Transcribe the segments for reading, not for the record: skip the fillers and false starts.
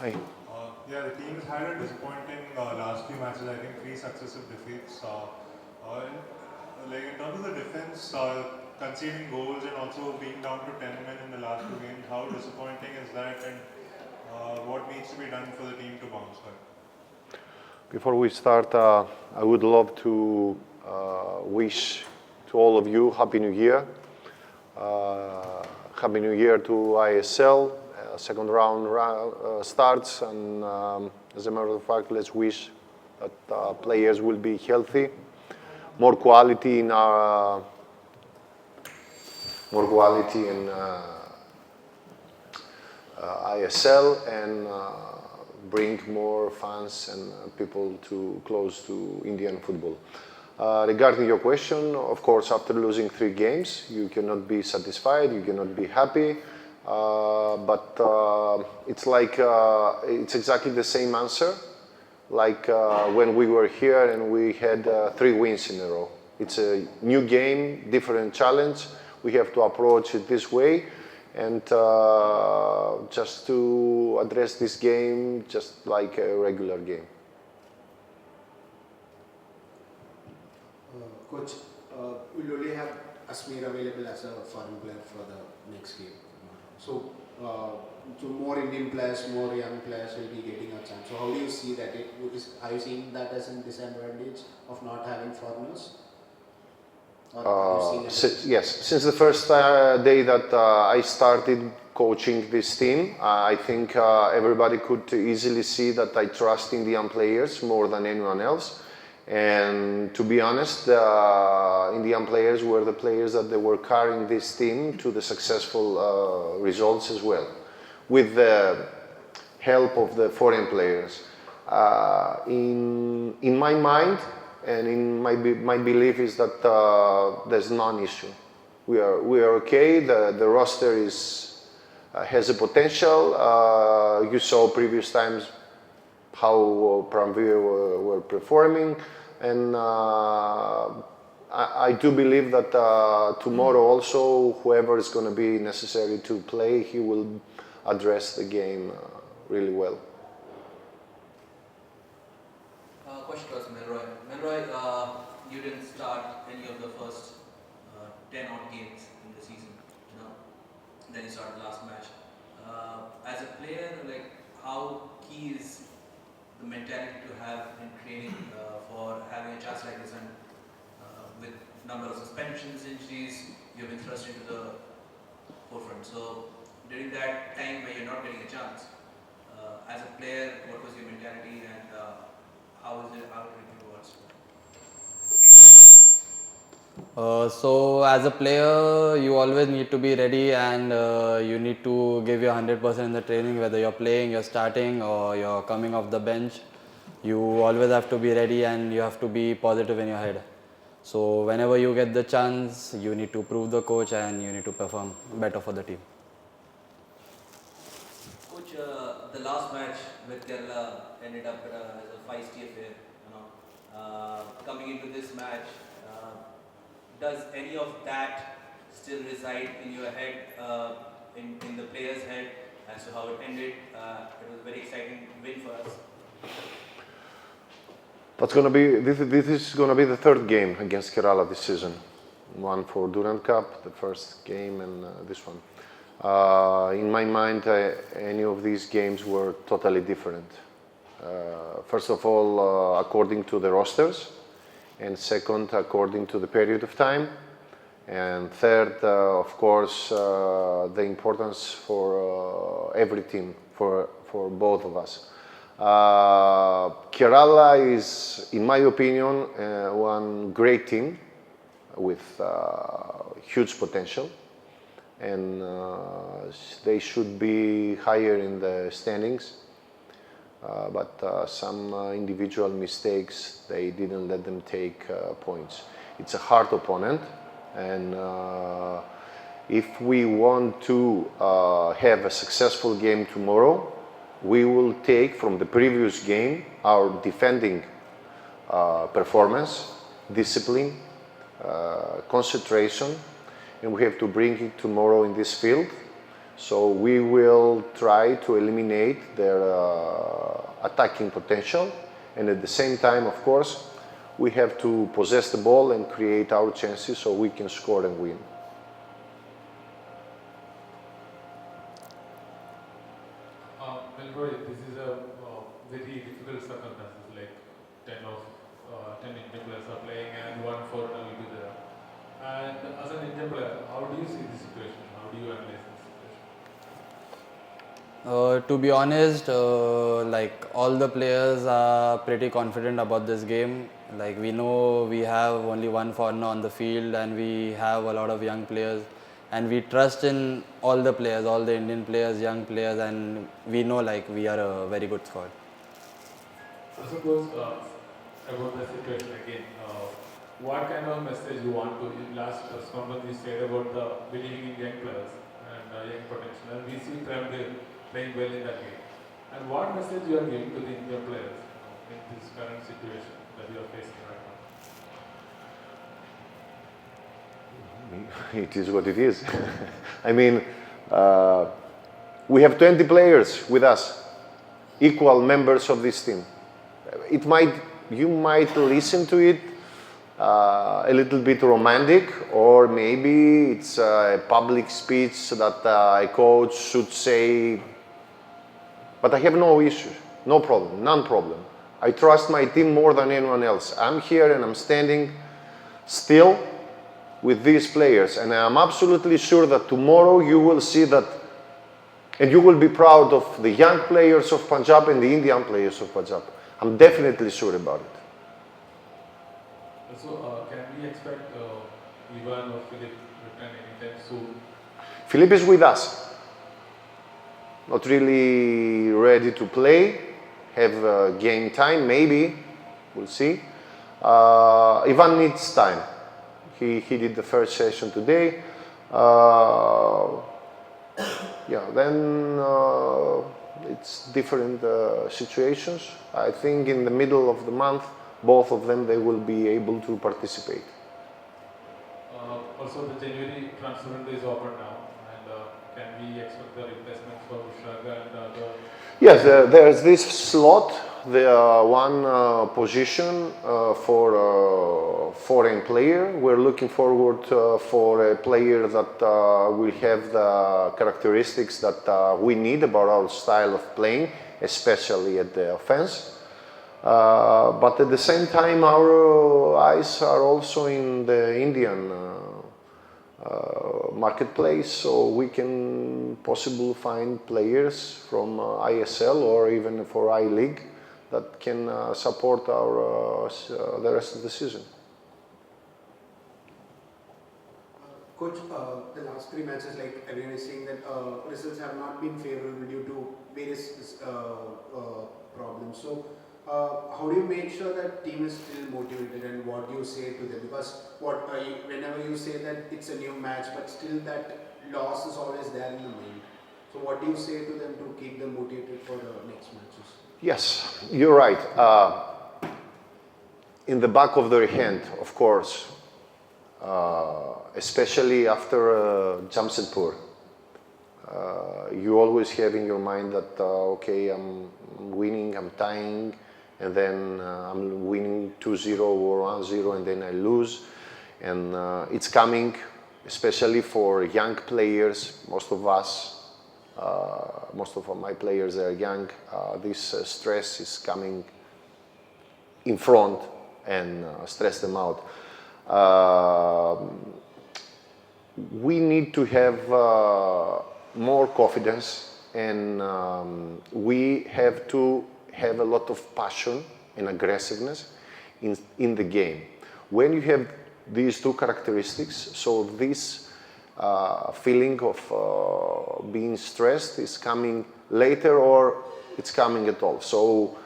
Hi. Yeah, the team has had a disappointing last few matches. I think 3 successive defeats. Like in terms of the defense, conceding goals and also being down to 10 men in the last 2 games, how disappointing is that, and what needs to be done for the team to bounce back? Before we start, I would love to wish to all of you Happy New Year. Happy New Year to ISL. Second round starts, and as a matter of fact, let's wish that players will be healthy, more quality in ISL, and bring more fans and people too close to Indian football. Regarding your question, of course, after losing 3 games, you cannot be satisfied, you cannot be happy, but it's like it's exactly the same answer, like when we were here and we had 3 wins in a row. It's a new game, different challenge. We have to approach it this way, and just to address this game just like a regular game. Coach, we'll only have Asmir available as a foreign player for the next game. So more Indian players, more young players will be getting a chance. So how do you see that? Are you seeing that as a disadvantage of not having foreigners? Yes, since the first day that I started coaching this team, I think everybody could easily see that I trust Indian players more than anyone else. And to be honest, Indian players were the players that they were carrying this team to the successful results as well, with the help of the foreign players. In my mind, and in my belief is that there's non-issue. We are okay. The roster has a potential. You saw previous times how Pramvir were performing, and I do believe that tomorrow also, whoever is going to be necessary to play, he will address the game really well. Question was Melroy. Melroy, you didn't start any of the first 10 odd games in the season, then you started last match. As a player, like, how key is the mentality to have in training for having a chance like this, and with number of suspensions, injuries, you've been thrust into the forefront. So during that time where you're not getting a chance, as a player, what was your mentality, and how did it towards? So as a player, you always need to be ready, and you need to give your 100% in the training, whether you're playing, you're starting, or you're coming off the bench. You always have to be ready, and you have to be positive in your head. So whenever you get the chance, you need to prove the coach, and you need to perform better for the team. Coach, the last match with Kerala ended up as a feisty affair. Coming into this match, does any of that still reside in your head, in the player's head, as to how it ended? It was a very exciting win for us. This is going to be the 3rd game against Kerala this season. One for Durand Cup, the first game, and this one. In my mind, any of these games were totally different. First of all, according to the rosters, and second, according to the period of time, and third, of course, the importance for every team, for both of us. Kerala is, in my opinion, one great team with huge potential, and they should be higher in the standings. But some individual mistakes, they didn't let them take points. It's a hard opponent, and if we want to have a successful game tomorrow, we will take from the previous game our defending performance, discipline, concentration, and we have to bring it tomorrow in this field So we will try to eliminate their attacking potential, and at the same time, of course, we have to possess the ball and create our chances so we can score and win. Melroy, this is a very difficult circumstances, like 10 Indian players are playing and one foreigner will be there. And as an Indian player, how do you see the situation? How do you analyze this situation? To be honest, like all the players are pretty confident about this game. Like we know we have only one foreigner on the field and we have a lot of young players, and we trust in all the players, all the Indian players, young players, and we know like we are a very good squad. I suppose about the situation again, what kind of message you want to, in last press conference you said about the believing in young players and young potential, and we see Prem playing well in that game. And what message you are giving to the Indian players in this current situation that you are facing right now? It is what it is. I mean, we have 20 players with us, equal members of this team. You might listen to it a little bit romantic, or maybe it's a public speech that a coach should say, but I have no issues, no problem, none problem. I trust my team more than anyone else. I'm here and I'm standing still with these players, and I'm absolutely sure that tomorrow you will see that, and you will be proud of the young players of Punjab and the Indian players of Punjab. I'm definitely sure about it. So can we expect Ivan or Philip return anytime soon? Philip is with us. Not really ready to play, have game time, maybe, we'll see. Ivan needs time. He did the first session today. Then it's different situations. I think in the middle of the month, both of them, they will be able to participate. Also, the January transfer window is open now, and can we expect the replacement for Shaga and the? Yes, there's this slot, the one position for a foreign player. We're looking forward for a player that will have the characteristics that we need about our style of playing, especially at the offense. But at the same time, our eyes are also in the Indian marketplace, so we can possibly find players from ISL or even for I-League that can support our the rest of the season. Coach, the last 3 matches, like everyone is saying that results have not been favorable due to various problems. So how do you make sure that team is still motivated, and what do you say to them? Because whenever you say that it's a new match, but still that loss is always there in the mind. So what do you say to them to keep them motivated for the next matches? Yes, you're right. In the back of their hand, of course, especially after Jamshedpur, you always have in your mind that, okay, I'm winning, I'm tying, and then I'm winning 2-0 or 1-0, and then I lose. And it's coming, especially for young players, most of us, most of my players are young. This stress is coming in front and stress them out. We need to have more confidence, and we have to have a lot of passion and aggressiveness in the game. When you have these two characteristics, so this feeling of being stressed is coming later, or it's coming at all. So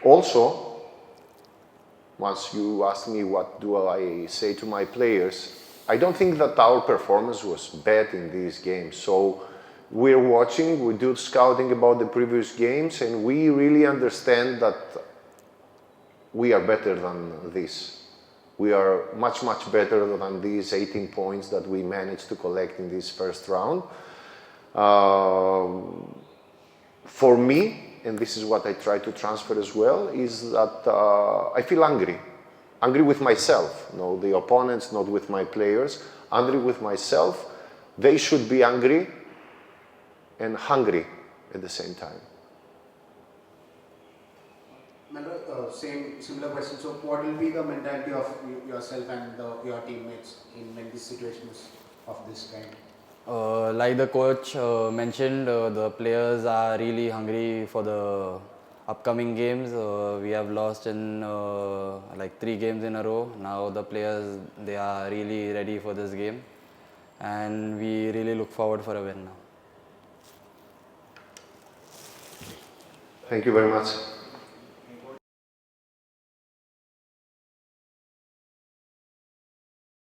also, once you asked me what do I say to my players, I don't think that our performance was bad in these games. So we're watching, we do scouting about the previous games, and we really understand that we are better than this. We are much better than these 18 points that we managed to collect in this first round. For me, and this is what I try to transfer as well, is that I feel angry with myself, no the opponents, not with my players, angry with myself. They should be angry and hungry at the same time. Melroy, similar question. So, what will be the mentality of yourself and your teammates when this situation is of this kind? Like the coach mentioned, the players are really hungry for the upcoming games. We have lost in like 3 games in a row. Now the players, they are really ready for this game, and we really look forward for a win now. Thank you very much.